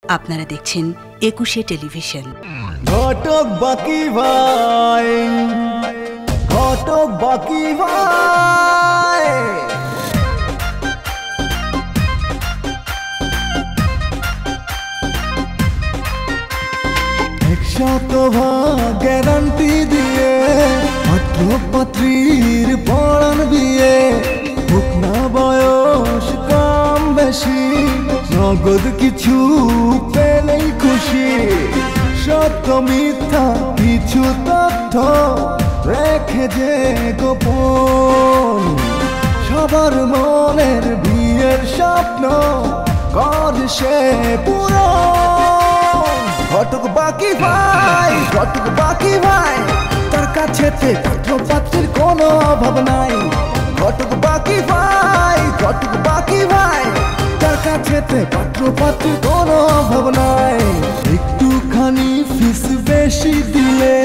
আপনারা দেখছেন ২১শে টেলিভিশন। ঘটক বাকি ভাই, ঘটক বাকি ভাই, গ্যারান্টি দিয়ে পাত্র পাত্রীর পড়ান বিয়ে, হোক না বয়স কম বেশি, নগদ কিছু পেলেই খুশি। সত্য মিথ্যা কিছু তথ্য রেখে যে গোপন, সবার মনের বিয়ের স্বপ্ন কর সে পুরো। ঘটক বাকি ভাই, ঘটক বাকি ভাই, তার কাছে পাত্র পাত্রীর কোনো অভাব নাই। ঘটক বাকি ভাই, ঘটক বাকি ভাই, তার কাছে পাত্র পাত্রীর কোনো অভাব নাই। একটুখানি ফিস বেশি দিলে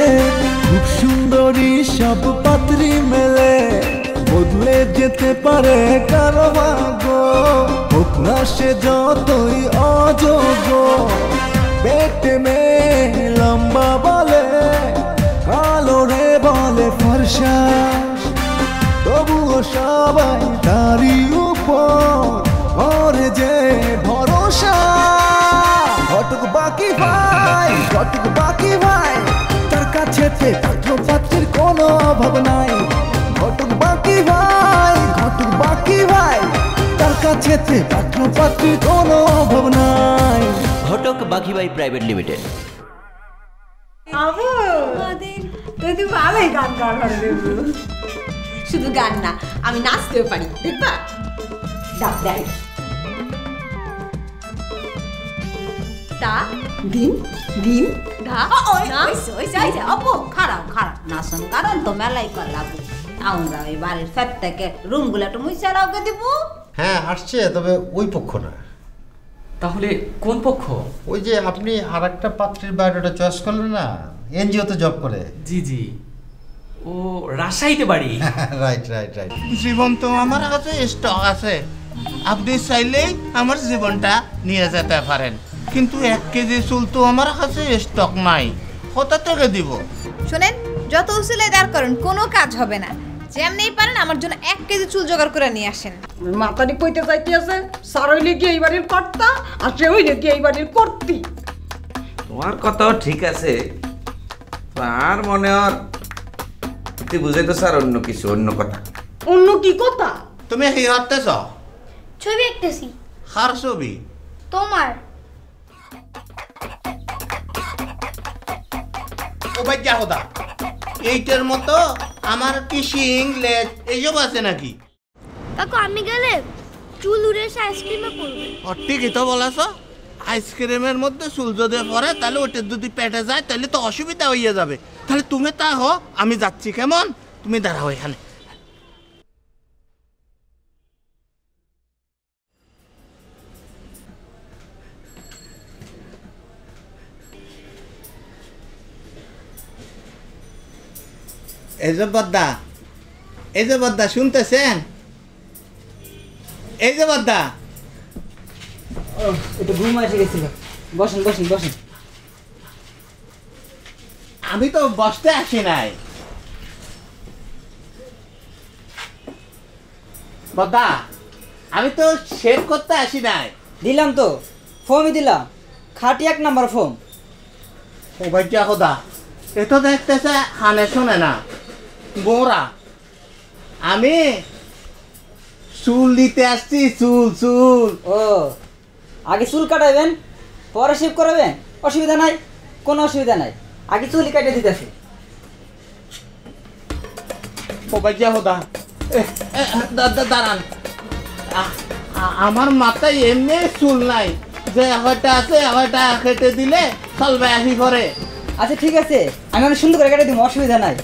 খুব সুন্দরী সব পাত্রী মেলে, বদলে যেতে পারে কারো ভাগ্য, হোক না সে যতই অযোগ্য। পেটে মেয়ে লম্বা বলে, কালো রে বলে ফর্সা, তবুও সবাই তারই উপর করে যে ভরসা। ঘটক বাকি ভাই, ঘটক বাকি ভাই, তার কাছে পাত্র পাত্রীর কোনো অভাব নাই। ঘটক বাকি ভাই, ঘটক বাকি ভাই, তার কাছে পাত্র পাত্রীর কোনো অভাব নাই। ঘটক বাকি ভাই প্রাইভেট লিমিটেড। আবু তুই তো ভালোই গান গাওয়া দেবো। শুধু গান না, আমি নাচতেও পারি, দেখবা? ডাক দেখ। তা দিন দিন ধা ওই আপু খারাপ খারাপ নাচন কারণ তো মেলাই করলাম। আমরা ওই বাড়ির ফের থেকে রুমগুলো একটু মুছে রাখতে দিব। হ্যাঁ আসছে, তবে ওই পক্ষ না। তাহলে কোন পক্ষ? ওই যে আপনি আর একটা পাত্রীর বায়োডাটা চয়েস করলেন না, এনজিওতে জব করে। জি জি, ও রাজশাহীতে বাড়ি। Right right right. জীবন তো আমার কাছে স্টক আছে, আপনি চাইলেই আমার জীবনটা নিয়ে যেতে পারেন, কিন্তু 1 কেজি চুল তো আমার কাছে স্টক নাই, কোথা থেকে দিব? শোনেন, যত উসিলে দাঁড় করেন কোনো কাজ হবে না। যেমনি পারেন আমার জন্য 1 কেজি চুল জোগাড় করে নিয়ে আসেন। মাতারি কইতে যাইতে আছে, স্যার হইলে গিয়ে এই বাড়ির কর্তা আর সে হইলে গিয়ে এই বাড়ির কর্তি। তোমার কথাও ঠিক আছে, আর মনে হয় তুই বুঝাইতো স্যার অন্য কিছু, অন্য কথা। অন্য কি কথা? তুমি কি করতেছ? ছবি আঁকতেছি। কার ছবি? তোমার। ও ভাই যা হোদা, এইটার মতো আমার কি শিং লেজ এইসব আছে নাকি? কাকু আমি গেলে চুল উড়ে এসে আইসক্রিমে পড়বে। ঠিকই তো বলেছ, আইসক্রিমের মধ্যে চুল যদি পড়ে তাহলে ওটা যদি পেটে যায় তাহলে তো অসুবিধা হয়ে যাবে। তাহলে তুমি তা হো, আমি যাচ্ছি, কেমন? তুমি দাঁড়াও এখানে। এই যে বদ্দা, এই যে বদ্দা শুনতেছেন? এই যে বদ্দা, একটু ঘুম এসে গেছিল। বসেন বসেন বসেন। আমি তো বসতে আসি নাই বদ্দা, আমি তো শেভ করতে আসি নাই। দিলাম তো, ফর্মই দিলাম, খাটি 1 নাম্বার ফর্ম। ও ভাই যা হোদা, এ তো দেখতেছে খানে শোনে না বোরা। আমি চুল দিতে আসছি, চুল চুল। ও আগে চুল কাটাবেন, পরে শেভ করাবেন? অসুবিধা নাই, কোনো অসুবিধা নাই, আগে চুল কাটে দিতেছি। ও ভাই যা হোদা, দাঁড়ান, আমার মাথায় এমনি চুল নাই যে হয়টা আছে, হয়টা কেটে দিলে চলবে আসি করে। আচ্ছা ঠিক আছে, আমি অনেক সুন্দর করে কেটে দিব, অসুবিধা নাই।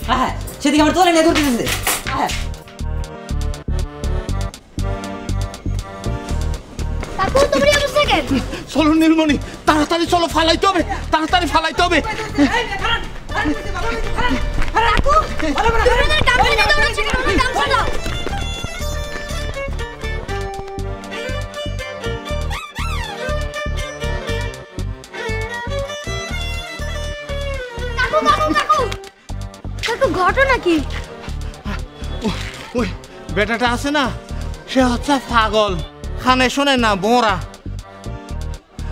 হ্যাঁ সেদিকে আমার তোলে নিয়ে ধরতেছে। হ্যাঁ কাকু তুমি অবস্থা কেন? চলো নীলমণি, তাড়াতাড়ি চলো, ফালাইতে হবে, তাড়াতাড়ি ফালাইতে হবে। কাকু তুমি না কাপড় নিয়ে দাও, নাকি? ওই বেটাটা আছে না, সে হচ্ছে পাগল, কানে শোনে না, বোরা।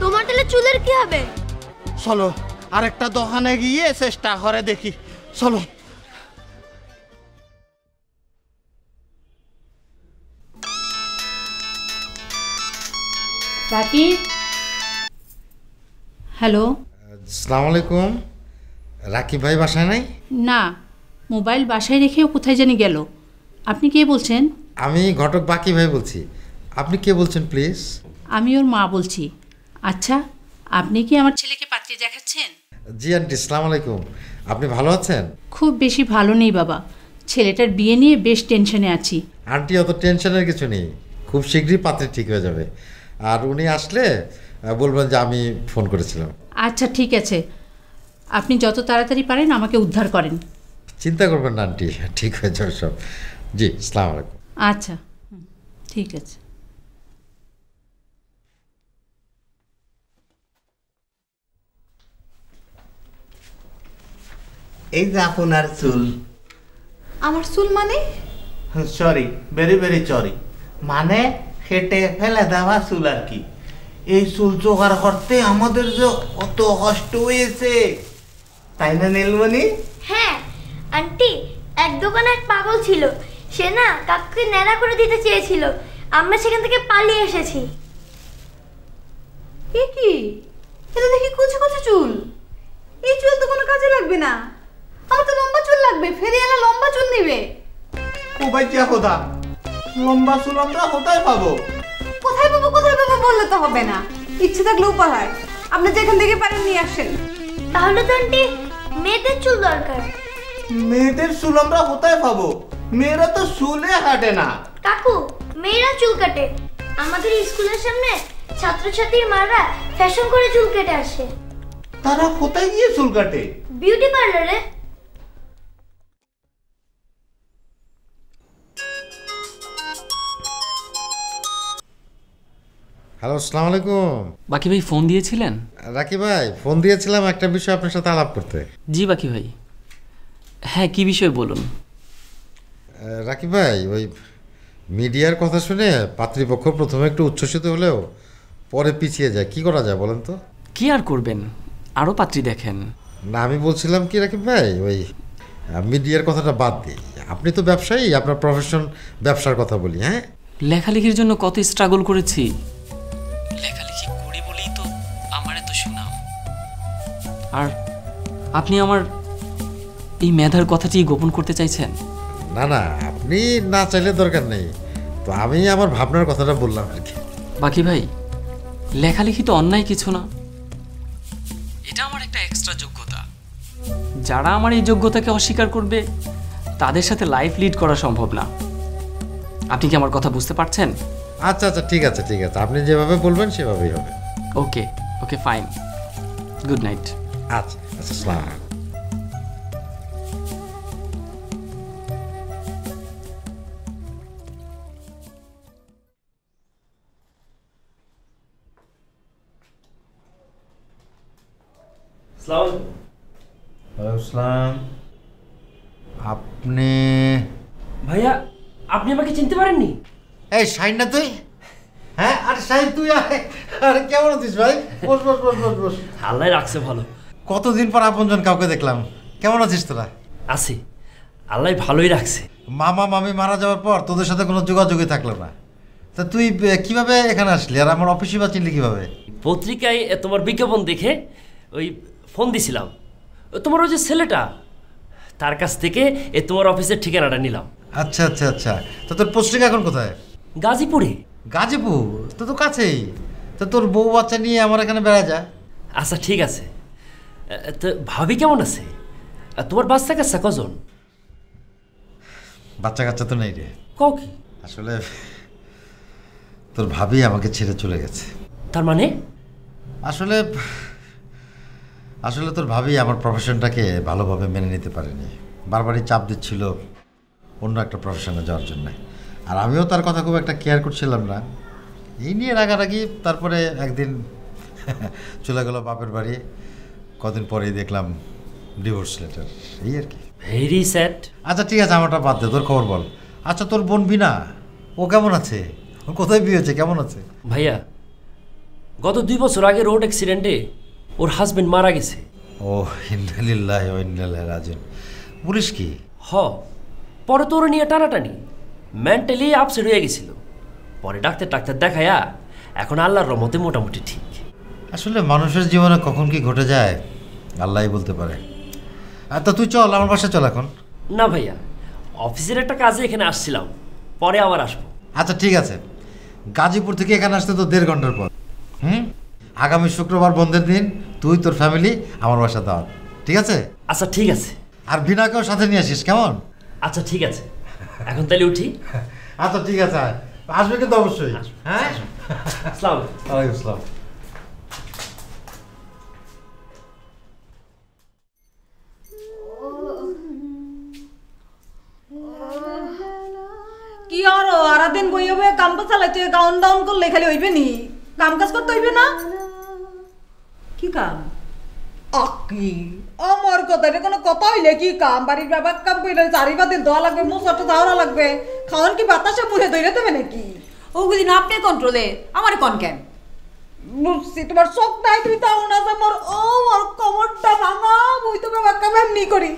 তোমার তাহলে চুলের কি হবে? চলো আরেকটা দোকানে গিয়ে চেষ্টা করে দেখি, চলো। রাকিব, হ্যালো। আসসালামু আলাইকুম। রাকিব ভাই বাসায় নাই? না, মোবাইল বাসায় রেখেও কোথায় জানি গেল। আপনি কে বলছেন? আমি ঘটক বাকি ভাই বলছি। আপনি কে বলছেন প্লিজ? আমি ওর মা বলছি। আচ্ছা, আপনি কি আমার ছেলেকে পাত্রী দেখাচ্ছেন? জি আন্টি, আসসালামু আলাইকুম। আপনি ভালো আছেন? খুব বেশি ভালো নেই বাবা, ছেলেটার বিয়ে নিয়ে বেশ টেনশনে আছি। আন্টি, অত টেনশনের কিছু নেই, খুব শীঘ্রই পাত্রী ঠিক হয়ে যাবে। আর উনি আসলে বলবেন যে আমি ফোন করেছিলাম। আচ্ছা ঠিক আছে, আপনি যত তাড়াতাড়ি পারেন আমাকে উদ্ধার করেন। চিন্তা করবেন না আন্টি, ঠিক হয়ে যাবে সব। জি, আসসালামু আলাইকুম। আচ্ছা, ঠিক আছে। এই যে আপনার চুল। আমার চুল মানে? সরি, ভেরি ভেরি সরি, মানে হেঁটে ফেলে দেওয়া চুল আর কি। এই চুল জোগাড় করতে আমাদের যে কত কষ্ট হয়েছে, তাই না নীলমণি? হ্যাঁ আন্টি, এক দোকানে এক পাগল ছিল, সে না কাকুকে ন্যাড়া করে দিতে চেয়েছিল, আমরা সেখান থেকে পালিয়ে এসেছি। এ কি, এটা দেখি কুচি কুচি চুল। এই চুল তো কোনো কাজে লাগবে না, আমার তো লম্বা চুল লাগবে। ফেরিয়ালা লম্বা চুল নিবে। ও ভাই যা খোদা, লম্বা চুল আমরা কোথায় পাবো? কোথায় পাবো বললে তো হবে না, ইচ্ছে থাকলে উপায়। আপনি যেখান থেকে পারেন নিয়ে আসেন। তাহলে তো আন্টি মেয়েদের চুল দরকার। মেয়েদের চুল আমরা কোথায় পাবো? মেয়েরা তো চুলে কাটে না। কাকু, মেয়েরা চুল কাটে। আমাদের স্কুলের সামনে ছাত্রছাত্রীর মারা ফ্যাশন করে চুল কেটে আসে। তারা কোথায় গিয়ে চুল কাটে? বিউটি পার্লারে। হ্যালো, আসসালামু আলাইকুম। বাকি ভাই ফোন দিয়েছিলেন? রাকিব ভাই, ফোন দিয়েছিলাম একটা বিষয় আপনার সাথে আলাপ করতে। জি বাকি ভাই, হ্যাঁ কি বিষয় বলুন। রাকিব ভাই, ওই মিডিয়ার কথা শুনে পাত্রীপক্ষ প্রথমে একটু উচ্ছ্বসিত হলেও পরে পিছিয়ে যায়, কি করা যায় বলেন তো? কি আর করবেন, আরও পাত্রী দেখেন না। আমি বলছিলাম কি রাকিব ভাই, ওই মিডিয়ার কথাটা বাদ দিই। আপনি তো ব্যবসায়ী, আপনার প্রফেশন ব্যবসার কথা বলি। হ্যাঁ, লেখালেখির জন্য কত স্ট্রাগল করেছি, লেখালেখি করি বলেই তো আমার এত সুনাম। আর আপনি আমার এই মেধার কথাটি গোপন করতে চাইছেন? না না, আপনি না চাইলে দরকার নেই, তো আমি আমার ভাবনার কথাটা বললাম আর কি। বাকি ভাই, লেখালেখি তো অন্যায় কিছু না, এটা আমার একটা এক্সট্রা যোগ্যতা। যারা আমার এই যোগ্যতাকে অস্বীকার করবে তাদের সাথে লাইফ লিড করা সম্ভব না। আপনি কি আমার কথা বুঝতে পারছেন? আচ্ছা আচ্ছা, ঠিক আছে ঠিক আছে, আপনি যেভাবে বলবেন সেভাবেই হবে। ওকে ওকে, ফাইন, গুড নাইট। আচ্ছা আচ্ছা, আসসালামু আলাইকুম। আসসালাম। আপনি ভাইয়া, আপনি আমাকে চিনতে পারেননি? এই শাইন না তুই? হ্যাঁ, আরে শাইন তুই আয়। আরে কেমন আছিস ভাই? বস বস বস বস বস। আল্লাহ রাখছে ভালো। কতদিন পর আপনজন কাউকে দেখলাম। কেমন আছিস তোরা? আছি, আল্লাহ ভালোই রাখছে। মামা মামি মারা যাওয়ার পর তোদের সাথে কোনো যোগাযোগই থাকলো না। তা তুই কিভাবে এখানে আসলি, আর আমার অফিসে বা চিনলি কিভাবে? পত্রিকায় তোমার বিজ্ঞাপন দেখে ওই ফোন দিছিলাম। তোমার ওই যে ছেলেটা, তার কাছ থেকে তোমার অফিসের ঠিকানাটা নিলাম। আচ্ছা আচ্ছা আচ্ছা, তা তোর পোস্টিং এখন কোথায়? গাজীপুরে। গাজীপুর তো তো কাছেই, তা তোর বউ বাচ্চা নিয়ে আমার এখানে বেড়া যা। আচ্ছা ঠিক আছে, তো ভাবি কেমন আছে? তোমার বাচ্চা কাচ্চা কজন? বাচ্চা কাচ্চা তো নেই রে। কও কি? আসলে তোর ভাবি আমাকে ছেড়ে চলে গেছে। তার মানে? আসলে আসলে তোর ভাবি আমার প্রফেশনটাকে ভালোভাবে মেনে নিতে পারেনি, বারবারই চাপ দিচ্ছিল অন্য একটা প্রফেশনে যাওয়ার জন্য। আর আমিও তার কথা খুব একটা কেয়ার করছিলাম না, এই নিয়ে রাগারাগি। তারপরে একদিন চলে গেল বাপের বাড়ি, কদিন পরেই দেখলাম ডিভোর্স লেটার, এই আর কি। Very sad. আচ্ছা ঠিক আছে, আমারটা বাদ দে, তোর খবর বল। আচ্ছা তোর বোন বিনা, ও কেমন আছে? ও কোথায় বিয়ে হয়েছে, কেমন আছে? ভাইয়া গত 2 বছর আগে রোড অ্যাক্সিডেন্টে ওর হাজবেন্ড মারা গেছে। ও ইন্না লিল্লাহি ওয়া ইন্না ইলাইহি রাজিউন। বলিস কি? পরে তোর নিয়ে টানাটানি, মেন্টালি আপসেট হয়ে গেছিল। পরে ডাক্তার দেখায়া এখন আল্লাহর রহমতে মোটামুটি ঠিক। আসলে মানুষের জীবনে কখন কি ঘটে যায় আল্লাহই বলতে পারে। তা তুই চল আমার বাসায় চল এখন। না ভাইয়া, অফিসের একটা কাজে এখানে আসছিলাম, পরে আবার আসবো। আচ্ছা ঠিক আছে, গাজীপুর থেকে এখানে আসতে তো 1.5 ঘন্টার পর। আগামী শুক্রবার বন্ধের দিন তুই তোর ফ্যামিলি আমার বাসা দাওয়াত, ঠিক আছে? আচ্ছা ঠিক আছে। আর বিনাকেও সাথে নিয়ে আসিস, কেমন? আচ্ছা ঠিক আছে, এখন তাহলে উঠি। আচ্ছা ঠিক আছে, আসবে কিন্তু অবশ্যই। হ্যাঁ, আসসালামু আলাইকুম। ওয়ালাইকুম আসসালাম। কি আর দিন বই হবে কাম কাজ চালাইতে গাউন ডাউন করলে খালি হইবে নি? কাম কাজ করতে হইবে না? কি কাম? কি আমার কথা, এটা কোনো কথা হইলে কি কাম? বাড়ির বাবার কাম কইলে চারি বাদিন ধোয়া লাগবে, মোছাটা ধাওয়া লাগবে, খাওয়ান কি বাতাসে মুখে ধরে দেবে নাকি? ওগুলি না আপনি কন্ট্রোলে, আমার কোন কেন? বুঝছি তোমার চোখ নাই, তুমি তাও না যে মোর মোর কোমরটা ভাঙা, মুই তো বাবা কাম এমনি করি।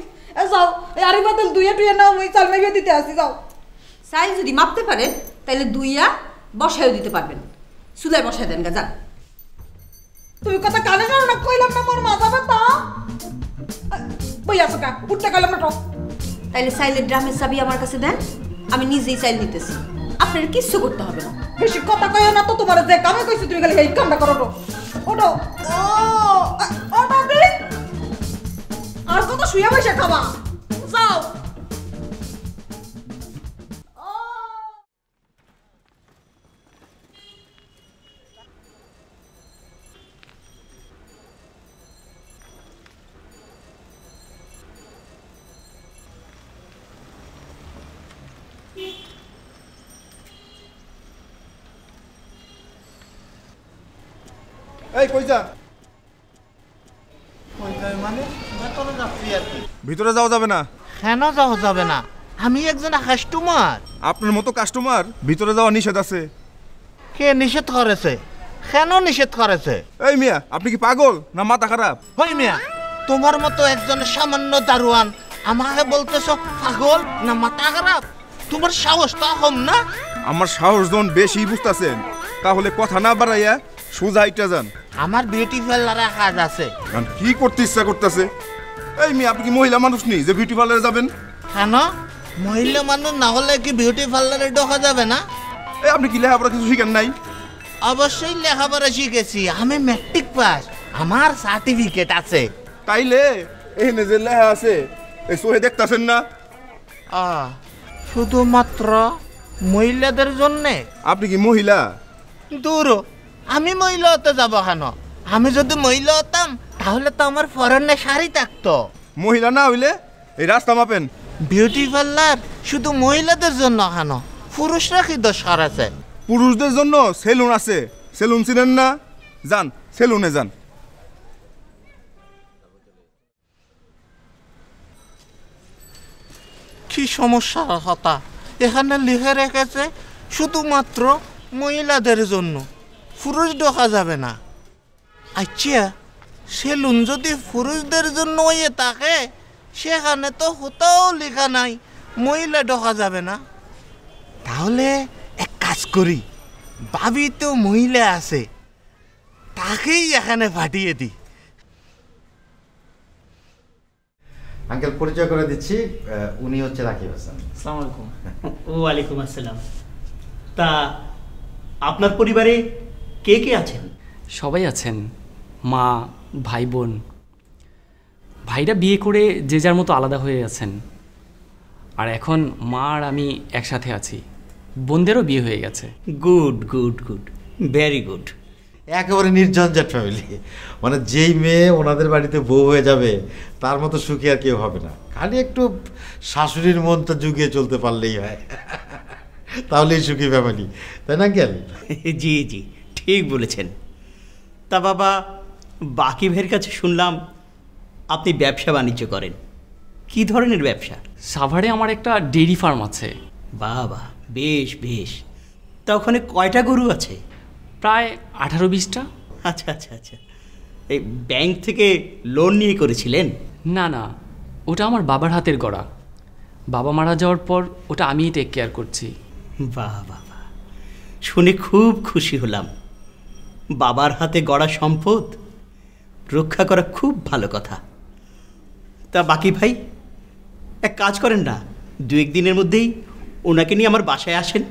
যাও আরি বাদল দুইয়া টুইয়া নাও, মুই চাল মাইবে দিতে আসি। যাও সাইজ যদি মাপতে পারেন তাহলে দুইয়া বসায়ও দিতে পারবেন, চুলায় বসায় দেন গা যান। তুই কথা কানে জানো না, কইলাম না মোর মাথা ব্যথা। বইয়া সকা উঠতে গেলাম না। তাইলে সাইলের ড্রামের চাবি আমার কাছে দেন, আমি নিজেই চাইল নিতেছি, আপনার কিচ্ছু করতে হবে না। বেশি কথা কইও না তো, তোমার যে কামে কইছি তুমি খালি এই কামটা করো। ওটো ওটা দে, আর কত শুয়ে বসে খাবা? যাও। এই কই যা? মানে ভেতরে যাচ্ছি আর কি। ভিতরে যাওয়া যাবে না। কেন যাওয়া যাবে না? আমি একজন কাস্টমার। আপনার মতো কাস্টমার ভিতরে যাওয়া নিষেধ আছে। কে নিষেধ করেছে? কেন নিষেধ করেছে? এই মিয়া, আপনি কি পাগল না মাথা খারাপ? হই মিয়া, তোমার মতো একজন সামান্য দারোয়ান আমাকে বলতেছ পাগল না মাথা খারাপ? তোমার সাহস তো কম না? আমার সাহস যখন বেশি বুঝতেছেন তাহলে কথা না বাড়াইয়া সোজা হাইটা যান। আমার বিউটি পার্লারে কাজ আছে। কি করতে ইচ্ছা করতেছে? এই মিয়া, আপনি কি মহিলা মানুষ নেই যে বিউটি পার্লারে যাবেন? কেন মহিলা মানুষ না হলে কি বিউটি পার্লারে ঢোকা যাবে না? এই আপনি কি লেখাপড়া কিছু শিখেন নাই? অবশ্যই লেখাপড়া শিখেছি, আমি ম্যাট্রিক পাস, আমার সার্টিফিকেট আছে। তাইলে এখানে যে লেখা আছে এই সোহে দেখতেছেন না? শুধুমাত্র মহিলাদের জন্য? আপনি কি মহিলা? দূর, আমি মহিলা হতে যাবো কেন? আমি যদি মহিলা হতাম তাহলে তো আমার পরনে শাড়ি থাকতো। মহিলা না হইলে এই রাস্তা মাপেন। বিউটি পার্লার শুধু মহিলাদের জন্য কেন? পুরুষরা কি দরকার আছে? পুরুষদের জন্য সেলুন আছে, সেলুন চিনেন না? যান সেলুনে যান। কি সমস্যা হতা? এখানে লিখে রেখেছে শুধুমাত্র মহিলাদের জন্য, পুরুষ ঢোকা যাবে না। আচ্ছা, সেলুন যদি পুরুষদের জন্য হয়ে থাকে সেখানে তো কোথাও লেখা নাই মহিলা ঢোকা যাবে না। তাহলে এক কাজ করি, ভাবি তো মহিলা আছে, তাকেই এখানে পাঠিয়ে দিই। আঙ্কেল পরিচয় করে দিচ্ছি, উনি হচ্ছে রাকিব হাসান। আসসালামু আলাইকুম। ওয়ালাইকুম আসসালাম। তা আপনার পরিবারে কে কে আছেন? সবাই আছেন, মা, ভাই, বোন। ভাইরা বিয়ে করে যে যার মতো আলাদা হয়ে আছেন, আর এখন মা আর আমি একসাথে আছি। বোনদেরও বিয়ে হয়ে গেছে। Good good good, very good. একেবারে নির্ঝঞ্ঝাট ফ্যামিলি, মানে যেই মেয়ে ওনাদের বাড়িতে বউ হয়ে যাবে তার মতো সুখী আর কেউ হবে না। খালি একটু শাশুড়ির মনটা জুগিয়ে চলতে পারলেই হয়, তাহলেই সুখী ফ্যামিলি, তাই না আঙ্কেল? জি জি, ঠিক বলেছেন। তা বাবা, বাকি ভাইয়ের কাছে শুনলাম আপনি ব্যবসা বাণিজ্য করেন। কি ধরনের ব্যবসা? সাভারে আমার একটা ডেইরি ফার্ম আছে। বাবা, বেশ বেশ। তা ওখানে কয়টা গরু আছে? প্রায় 18-20টা। আচ্ছা আচ্ছা আচ্ছা। এই ব্যাংক থেকে লোন নিয়ে করেছিলেন? না না, ওটা আমার বাবার হাতের গড়া। বাবা মারা যাওয়ার পর ওটা আমিই টেক কেয়ার করছি। বাহ বাবা, শুনে খুব খুশি হলাম। বাবার হাতে গড়া সম্পদ রক্ষা করা খুব ভালো কথা। তা বাকি ভাই, এক কাজ করেন না, 2-1 দিনের মধ্যেই ওনাকে নিয়ে আমার বাসায় আসেন,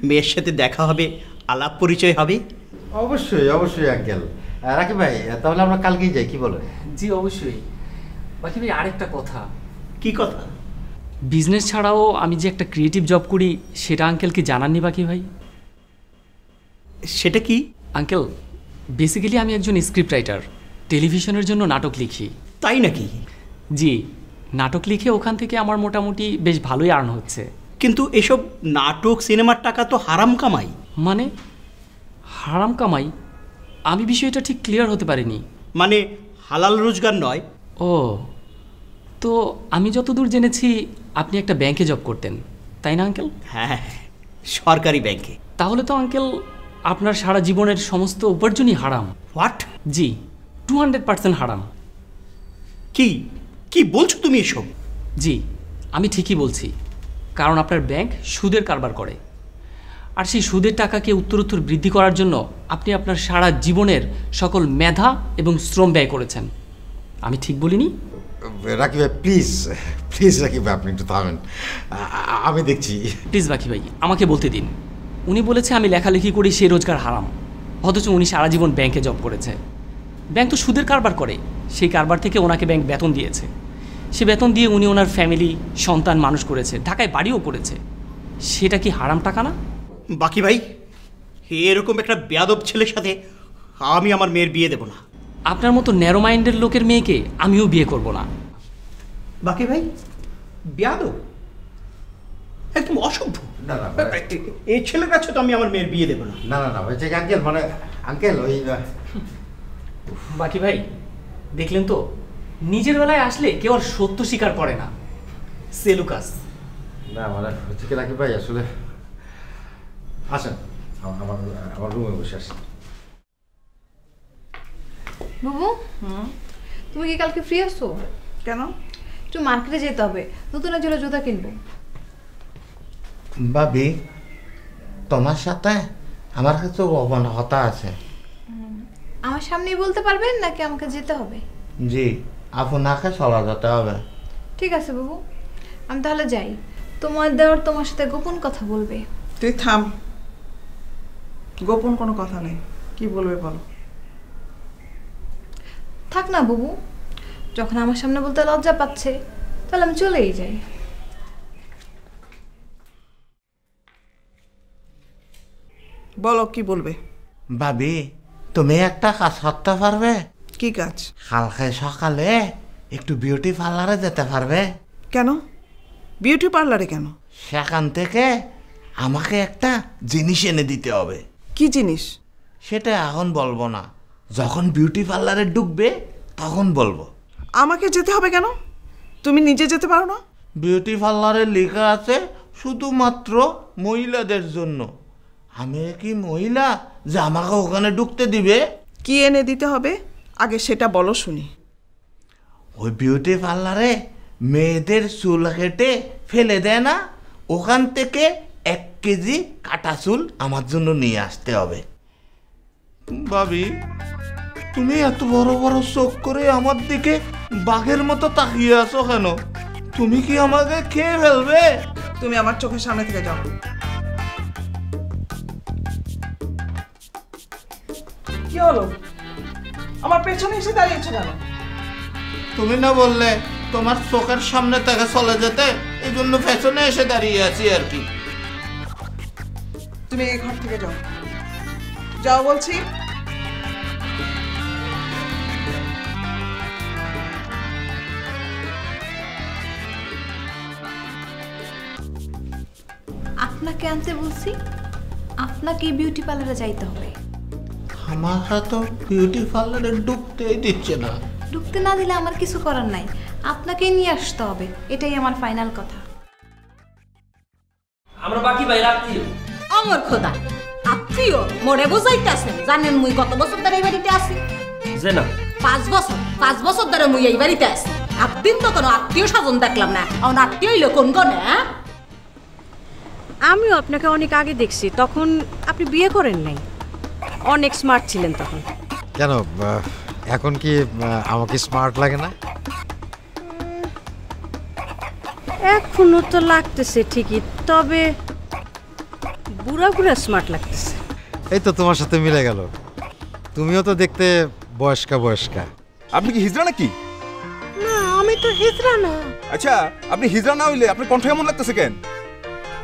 মেয়ের সাথে দেখা হবে, আলাপ পরিচয় হবে। অবশ্যই অবশ্যই আঙ্কেল। রাকিব ভাই, তাহলে আমরা কালকেই যাই, কি বলেন? জি অবশ্যই। বাকি ভাই আরেকটা কথা। কি কথা? বিজনেস ছাড়াও আমি যে একটা ক্রিয়েটিভ জব করি সেটা আঙ্কেলকে জানাননি বাকি ভাই? সেটা কি? আঙ্কেল, বেসিক্যালি আমি একজন স্ক্রিপ্ট রাইটার, টেলিভিশনের জন্য নাটক লিখি। তাই নাকি? জি, নাটক লিখে ওখান থেকে আমার মোটামুটি বেশ ভালোই আর্ন হচ্ছে। কিন্তু এসব নাটক সিনেমার টাকা তো হারাম কামাই। মানে হারাম কামাই? আমি বিষয়টা ঠিক ক্লিয়ার হতে পারিনি। মানে হালাল রোজগার নয়? ও, তো আমি যতদূর জেনেছি আপনি একটা ব্যাংকে জব করতেন, তাই না আঙ্কেল? হ্যাঁ, সরকারি ব্যাংকে। তাহলে তো আঙ্কেল আপনার সারা জীবনের সমস্ত উপার্জনই হারাম। হোয়াট? জি, 200% হারাম। কি কি বলছো তুমি এসব? জি, আমি ঠিকই বলছি, কারণ আপনার ব্যাংক সুদের কারবার করে, আর সেই সুদের টাকাকে উত্তরোত্তর বৃদ্ধি করার জন্য আপনি আপনার সারা জীবনের সকল মেধা এবং শ্রম ব্যয় করেছেন। আমি ঠিক বলিনি? রাকিব ভাই প্লিজ প্লিজ, রাকিব ভাই আপনি একটু থামেন, আমি দেখছি। প্লিজ বাকি ভাই, আমাকে বলতে দিন। উনি বলেছে আমি লেখালেখি করি, সেই রোজগার হারাম, অথচ উনি সারা জীবন ব্যাংকে জব করেছে। ব্যাংক তো সুদের কারবার করে, সেই কারবার থেকে ওনাকে ব্যাংক বেতন দিয়েছে। সে বেতন দিয়ে উনি ওনার ফ্যামিলি, সন্তান মানুষ করেছে, ঢাকায় বাড়িও করেছে। সেটা কি হারাম টাকা না? বাকি ভাই, এরকম একটা বেয়াদব ছেলের সাথে আমি আমার মেয়ের বিয়ে দেব না। আপনার মতো ন্যারো মাইন্ডের লোকের মেয়েকে আমিও বিয়ে করব না। বাকি ভাই বেয়াদব, একদম অসভ্য। না না, এই ছেলের কাছে তো আমি আমার মেয়ের বিয়ে দেব না। না না না ভাই, ঠিক আঙ্কেল, মানে আঙ্কেল ওই বাকি ভাই দেখলেন তো, নিজের বেলায় আসলে কেউ আর সত্য স্বীকার করে না। সেলুকাস। না মানে হচ্ছে কি রাকিব ভাই, আসলে আসেন আমার রুমে বসে আসেন। বুবু, তুমি কি কালকে ফ্রি আছো? কেন? একটু মার্কেটে যেতে হবে, নতুন জোড়া জুতা কিনবো। ভাবি, তোমার সাথে আমার কাছে অবনহতা আছে। আমার সামনেই বলতে পারবেন নাকি আমাকে যেতে হবে? জি, আপনাকে চলা যেতে হবে। ঠিক আছে বাবু, আমি তাহলে যাই। তোমার দেওয়ার তোমার সাথে গোপন কথা বলবে। তুই থাম, গোপন কোনো কথা নেই। কি বলবে বলো? থাক না বাবু, যখন আমার সামনে বলতে লজ্জা পাচ্ছে তাহলে আমি চলেই যাই। বলো কি বলবে? ভাবি, তুমি একটা কাজ করতে পারবে? কি কাজ? কালকে সকালে একটু বিউটি পার্লারে যেতে পারবে? কেন বিউটি পার্লারে? কেন? সেখান থেকে আমাকে একটা জিনিস এনে দিতে হবে। কি জিনিস? সেটা এখন বলবো না, যখন বিউটি পার্লারে ঢুকবে তখন বলবো। আমাকে যেতে হবে কেন? তুমি নিজে যেতে পারো না? বিউটি পার্লারে লেখা আছে শুধুমাত্র মহিলাদের জন্য। আমি কি মহিলা যে আমাকে ওখানে ঢুকতে দিবে? কি এনে দিতে হবে আগে সেটা বলো শুনি। ওই বিউটি পার্লারে মেয়েদের চুল কেটে ফেলে দেয় না, ওখান থেকে 1 কেজি কাটা চুল আমার জন্য নিয়ে আসতে হবে। ভাবি, তুমি এত বড় বড় চোখ করে আমার দিকে বাঘের মতো তাকিয়ে আছো কেন? তুমি কি আমাকে খেয়ে ফেলবে? তুমি আমার চোখের সামনে থেকে যাও। কি হলো? আমার পেছনে এসে দাঁড়িয়েছো কেন? তুমি না বললে তোমার চোখের সামনে থেকে চলে যেতে, এই জন্য পেছনে এসে দাঁড়িয়ে আছি আর কি। তুমি এই ঘর থেকে যাও, যাও বলছি। আপনাকে আনতে বলছি, আপনাকে বিউটি পার্লারে যাইতে হবে। আমার তো বিউটি পার্লারে ঢুকতেই দিচ্ছে না। ঢুকতে না দিলে আমার কিছু করার নাই। আপনাকেই নিয়ে আসতে হবে, এটাই আমার ফাইনাল কথা। আমরা বাকি ভাই আত্মীয়। আমার খোদা, আত্মীয় মোরে বুঝাইতেছেন? জানেন মুই কত বছর ধরে এই বাড়িতে আছি? যে না 5 বছর ধরে মুই এই বাড়িতে আছি। একদিন তো কোনো আত্মীয় স্বজন দেখলাম না। আমার আত্মীয় হইলো কোন গনে? আমিও আপনাকে অনেক আগে দেখছি, তখন আপনি বিয়ে করেন নাই, অনেক স্মার্ট ছিলেন তখন। কেন এখন কি আমাকে স্মার্ট লাগে না? এখনো তো লাগতেছে ঠিকই, তবে বুড়া বুড়া স্মার্ট লাগতেছে। এই তো তোমার সাথে মিলে গেল। তুমিও তো দেখতে বয়স্কা বয়স্কা। আপনি কি হিজড়া নাকি? না, আমি তো হিজড়া না। আচ্ছা, আপনি হিজড়া না হইলে আপনার কণ্ঠ এমন লাগতেছে কেন?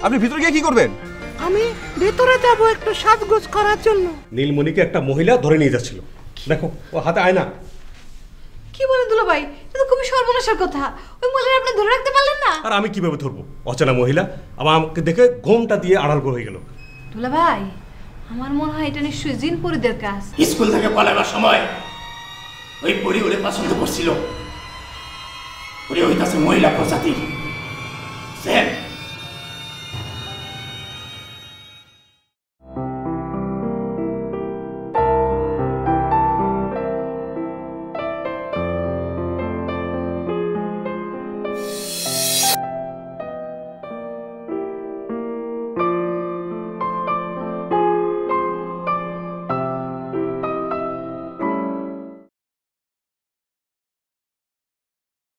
আপনি ভিতরে গিয়ে কি করবেন? আমি ভেতরে যাব একটু সাজগোজ করার জন্য। নীলমণিকে একটা মহিলা ধরে নিয়ে যাচ্ছিল, দেখো ও হাতে আয়না। কি বলেন দুলা ভাই, এটা তো খুবই সর্বনাশের কথা। ওই মহিলা আপনি ধরে রাখতে পারলেন না? আর আমি কিভাবে ধরবো? অচেনা মহিলা আবার আমাকে দেখে ঘোমটা দিয়ে আড়াল করে গেল। দুলা ভাই, আমার মনে হয় এটা নিশ্চয়ই জিন পরিদের কাজ। স্কুল থেকে পালাবার সময় ওই পরি ওরে পছন্দ করছিল। ওরে হইতাছে মহিলা প্রজাতি।